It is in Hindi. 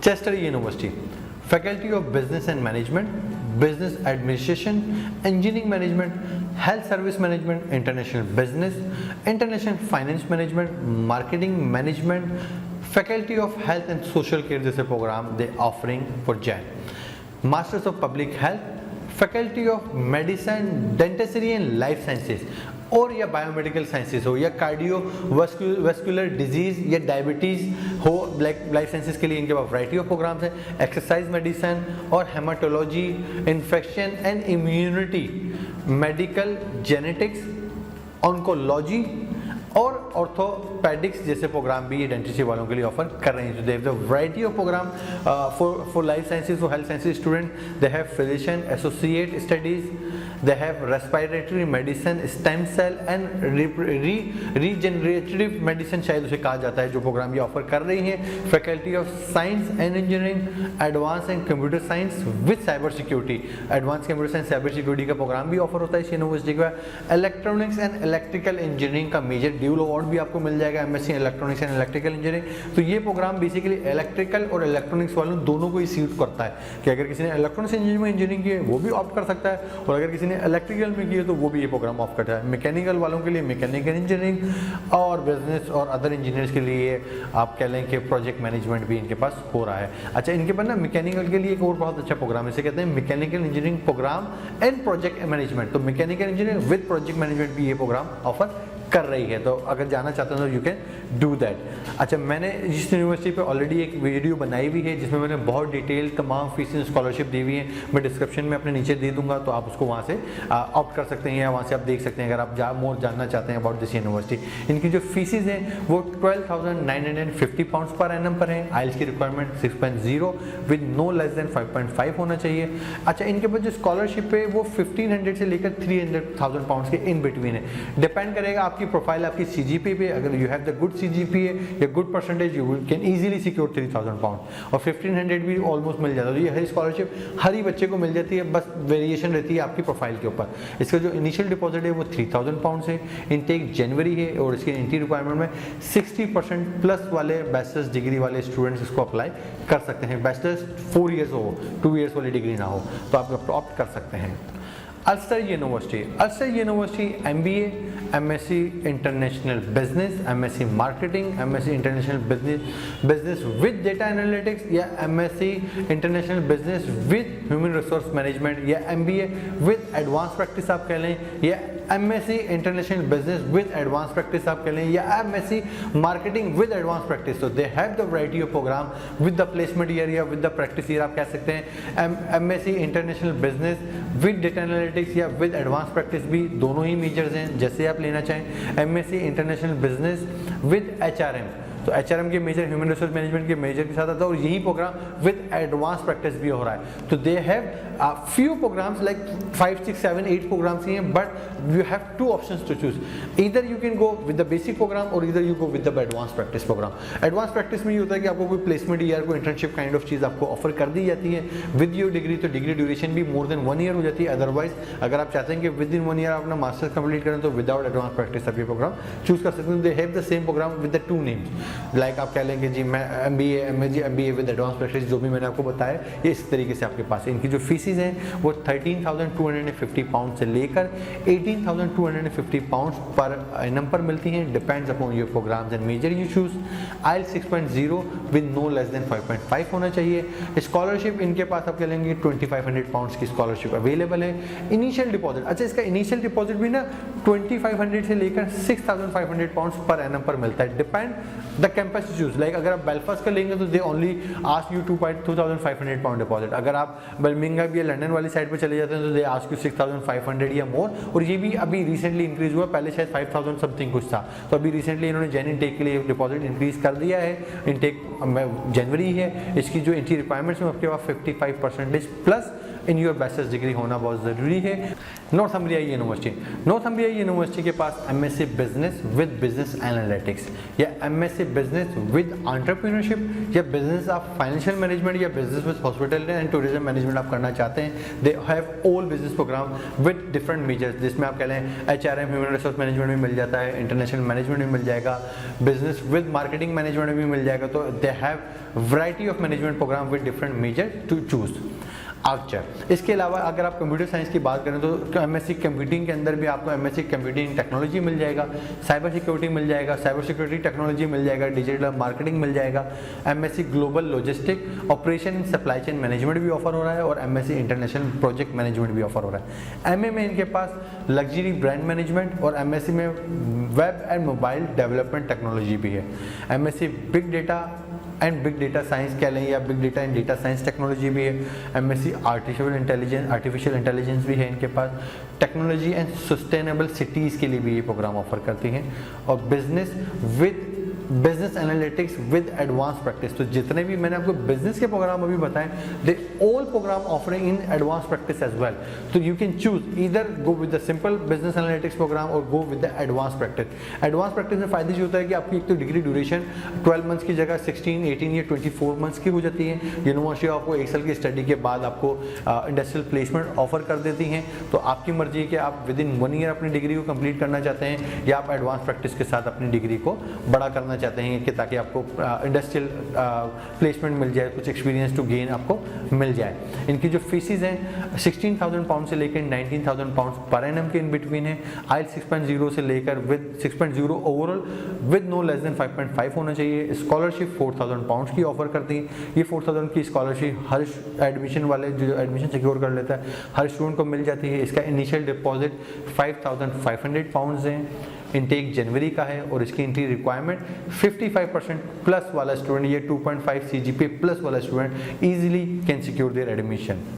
Chester University, Faculty of Business and Management, Business Administration, Engineering Management, Health Service Management, International Business, International Finance Management, Marketing Management, Faculty of Health and Social Care जैसे प्रोग्राम दे ऑफरिंग फॉर जैन. Masters of Public Health, Faculty of Medicine, Dentistry and Life Sciences, और या बायोमेडिकल साइंसेज हो या कार्डियोवास्कुलर डिजीज या डायबिटीज़ हो, लाइफ साइंसेज के लिए इनके पास वैरायटी ऑफ प्रोग्राम्स हैं. एक्सरसाइज मेडिसिन और haematology, infection and immunity, medical genetics, oncology और ऑर्थोपेडिक्स जैसे प्रोग्राम भी ये डेंटिस्ट्री वालों के लिए ऑफर कर रहे हैं. So they have the variety of program for life sciences, for health sciences student. They have physician associate studies, they have respiratory medicine, stem cell and regenerative medicine शायद उसे कहा जाता है, जो प्रोग्राम ये ऑफर कर रही है. Faculty of science and engineering, advance and computer science with cyber security, advance computer science cyber security का प्रोग्राम भी ऑफर होता है इस यूनिवर्सिटी का. इलेक्ट्रॉनिक्स एंड इलेक्ट्रिकल इंजीनियरिंग का मेजर ड्यूल अवार्ड भी आपको मिल जाएगा, MSc electronics and electrical engineering. तो ये प्रोग्राम बेसिकली इलेक्ट्रिकल और इलेक्ट्रॉनिक्स वालों दोनों को ही सूट करता है कि अगर किसी ने इलेक्ट्रॉनिक्स इंजीनियरिंग की है वो भी ऑप्ट कर सकता है, और अगर किसी ने इलेक्ट्रिकल में किए तो वो भी ये प्रोग्राम ऑफ करता है. मैकेनिकल वालों के लिए मैकेनिकल इंजीनियरिंग, और बिजनेस और अदर इंजीनियर्स के लिए आप कह लें कि प्रोजेक्ट मैनेजमेंट भी इनके पास हो रहा है. अच्छा, इनके पास ना मैकेनिकल के लिए एक और बहुत अच्छा प्रोग्राम है, इसे कहते हैं mechanical engineering program and project management. तो mechanical engineering with project management भी ये प्रोग्राम ऑफर कर रही है. तो अगर जाना चाहते हो तो यू कैन डू दैट. अच्छा, मैंने इस यूनिवर्सिटी पे ऑलरेडी एक वीडियो बनाई हुई है जिसमें मैंने बहुत डिटेल तमाम फीस स्कॉलरशिप दी हुई है. मैं डिस्क्रिप्शन में अपने नीचे दे दूंगा, तो आप उसको वहाँ से ऑप्ट कर सकते हैं या वहाँ से आप देख सकते हैं अगर आप मोर जानना चाहते हैं अबाउट दिस यूनिवर्सिटी. इनकी जो फीसिस हैं वो 12,950 पाउंड्स पर एनम पर है. आइल्स की requirement 6.0 with no less than 5.5 होना चाहिए. अच्छा, इनके पास जो स्कॉलरशिप है वो 1500 से लेकर 300,000 पाउंड्स के इन बिटवीन है. डिपेंड करेगा आपकी प्रोफाइल, आपकी सीजीपीए पे. अगर you have the good CGPA या good percentage, you can easily secure 3,000 pound, और 1500 भी ऑलमोस्ट मिल जाता है. तो ये हर स्कॉलरशिप हर ही बच्चे को मिल जाती है, बस वेरिएशन रहती है आपकी प्रोफाइल के ऊपर. इसका जो इनिशियल डिपॉजिट है वो 3,000 पाउंड है. इनटेक जनवरी है और इसकी एंट्री रिक्वायरमेंट में 60% प्लस वाले बैचलर्स डिग्री वाले स्टूडेंट्स इसको अप्लाई कर सकते हैं. बैचलर्स 4 ईयर्स हो, 2 ईयर्स वाली डिग्री ना हो, तो आप ऑप्ट कर सकते हैं. Ulster University MBA, MSc international business, MSc marketing, MSc international business with data analytics, या MSc international business with human resource management, या MBA विद एडवांस प्रैक्टिस आप कह लें, या MSc international business with advance practice आप कह लें, या MSc marketing with advance practice. तो they have the variety of program with the placement year या विद द प्रैक्टिस ईयर आप कह सकते हैं. MSc international business with data analytics या विद एडवांस प्रैक्टिस भी दोनों ही मेजर्स हैं, जैसे आप लेना चाहें. MSc international business with HRM, तो HRM के मेजर ह्यूमन रिसोर्स मैनेजमेंट के मेजर के साथ आता है, और यही प्रोग्राम विद एडवांस प्रैक्टिस भी हो रहा है. तो they have few programs like 5, 6, 7, 8 programs ही हैं, but you have 2 options to choose. Either you can go with the basic program और either you go with the advance practice program. Advance practice में ये होता है कि आपको कोई प्लेसमेंट ईयर, कोई इंटर्नशिप काइंड ऑफ चीज़ आपको ऑफर कर दी जाती है विद योर डिग्री. तो डिग्री ड्यूरेशन भी मोर देन 1 ईयर हो जाती है. अदरवाइज अगर आप चाहते हैं कि विद इन 1 ईयर अपना मास्टर्स कंप्लीट करें तो विदाउट एडवांस प्रैक्टिस आप ये प्रोग्राम चूज कर सकते हैं. They have the same programme with the 2 names. Like आप कह लेंगे जी मैं MBA विद एडवांस प्रैक्टिस, जो भी मैंने आपको बताया ये इस तरीके से आपके पास है. इनकी जो फीसिस हैं वो 13,250 पाउंड से लेकर 18,250 पाउंड पर एनम पर मिलती हैं. Depends upon your programmes and major you choose. IELTS 6.0 with no less than 5.5 होना चाहिए. स्कॉलरशिप इनके पास आप कह लेंगे 2,500 पाउंड की स्कॉलरशिप अवेलेबल है. इनिशियल डिपॉजिट, अच्छा इसका इनिशियल डिपॉजिट भी ना 2,500 से लेकर 6,500 पाउंड पर एनम पर मिलता है. Depend the campus choose. Like अगर आप बेलफास्ट का लेंगे तो they only ask you 2,500 pound deposit. अगर आप बर्मिंघम या लंदन वाली साइड पे चले जाते हैं तो दे आस्क यू 6,500 या मोर. और ये भी अभी रिसेंटली इंक्रीज हुआ, पहले शायद 5,000 समथिंग कुछ था, तो अभी रिसेंटली इन्होंने जैन इनटेक के लिए डिपॉजिट इंक्रीज कर दिया है. इनटेक जनवरी है. इसकी जो एंट्री रिक्वायरमेंट्स में आपके पास 55% plus in your bachelors degree होना बहुत ज़रूरी है. नॉर्थम्ब्रिया यूनिवर्सिटी यूनिवर्सिटी के पास MSc business with business analytics या एमएससी बिजनेस विद एंटरप्रेन्योरशिप या बिजनेस ऑफ फाइनेंशियल मैनेजमेंट या business with hospital and tourism management आप करना चाहते हैं, they have all business program with different majors, जिसमें आप कह लें HRM ह्यूमन रिसोर्स मैनेजमेंट भी मिल जाता है, इंटरनेशनल मैनेजमेंट भी मिल जाएगा, बिजनेस विद मार्केटिंग मैनेजमेंट भी मिल जाएगा। तो they have variety of management programme with different major to choose. आर्चर, इसके अलावा अगर आप कंप्यूटर साइंस की बात करें तो एमएससी कंप्यूटिंग के अंदर भी आपको एमएससी कंप्यूटिंग टेक्नोलॉजी मिल जाएगा, साइबर सिक्योरिटी मिल जाएगा, साइबर सिक्योरिटी टेक्नोलॉजी मिल जाएगा, डिजिटल मार्केटिंग मिल जाएगा, MSc global logistic operation and supply chain management भी ऑफर हो रहा है और एमएससी इंटरनेशनल प्रोजेक्ट मैनेजमेंट भी ऑफर हो रहा है। एमए में इनके पास लग्जरी ब्रांड मैनेजमेंट और एमएससी में web and mobile development technology भी है। MSc big data and big data science कह लें या big data and data science technology भी है। एमएससी आर्टिफिशियल इंटेलिजेंस भी है इनके पास। टेक्नोलॉजी एंड सस्टेनेबल सिटीज़ के लिए भी ये प्रोग्राम ऑफर करती हैं। और business analytics with advance practice, तो जितने भी मैंने आपको बिजनेस के प्रोग्राम अभी बताएं, they all program offering in advance practice as well. तो you can choose either go with the simple business analytics program और go with the advance practice. Advance practice में फायदा ये होता है कि आपकी एक तो डिग्री ड्यूरेशन 12 मंथ्स की जगह 16, 18 या 24 मंथ्स की हो जाती है। यूनिवर्सिटी आपको 1 साल की स्टडी के बाद आपको इंडस्ट्रियल प्लेसमेंट ऑफर कर देती हैं। तो आपकी मर्जी है कि आप विद इन 1 ईयर अपनी डिग्री को कंप्लीट करना चाहते हैं या आप एडवांस प्रैक्टिस के साथ अपनी डिग्री को बड़ा करना चाहते हैं कि ताकि आपको इंडस्ट्रियल प्लेसमेंट मिल जाए, कुछ एक्सपीरियंस टू गेन आपको मिल जाए। इनकी जो फीसिस हैं 16,000 पाउंड से लेकर 19,000 पाउंड पर एनम के इन बिटवीन है। IELTS 6.0 से लेकर with 6.0 overall with no less than 5.5 होना चाहिए। स्कॉलरशिप 4,000 पाउंड की ऑफर करती है। ये 4,000 की स्कॉलरशिप हर एडमिशन वाले जो एडमिशन सिक्योर कर लेता है हर स्टूडेंट को मिल जाती है। इसका इनिशियल डिपॉजिट 5,500 पाउंड है। इनटेक जनवरी का है और इसकी एंट्री रिक्वायरमेंट 55% प्लस वाला स्टूडेंट या 2.5 CGPA प्लस वाला student easily can secure there admission.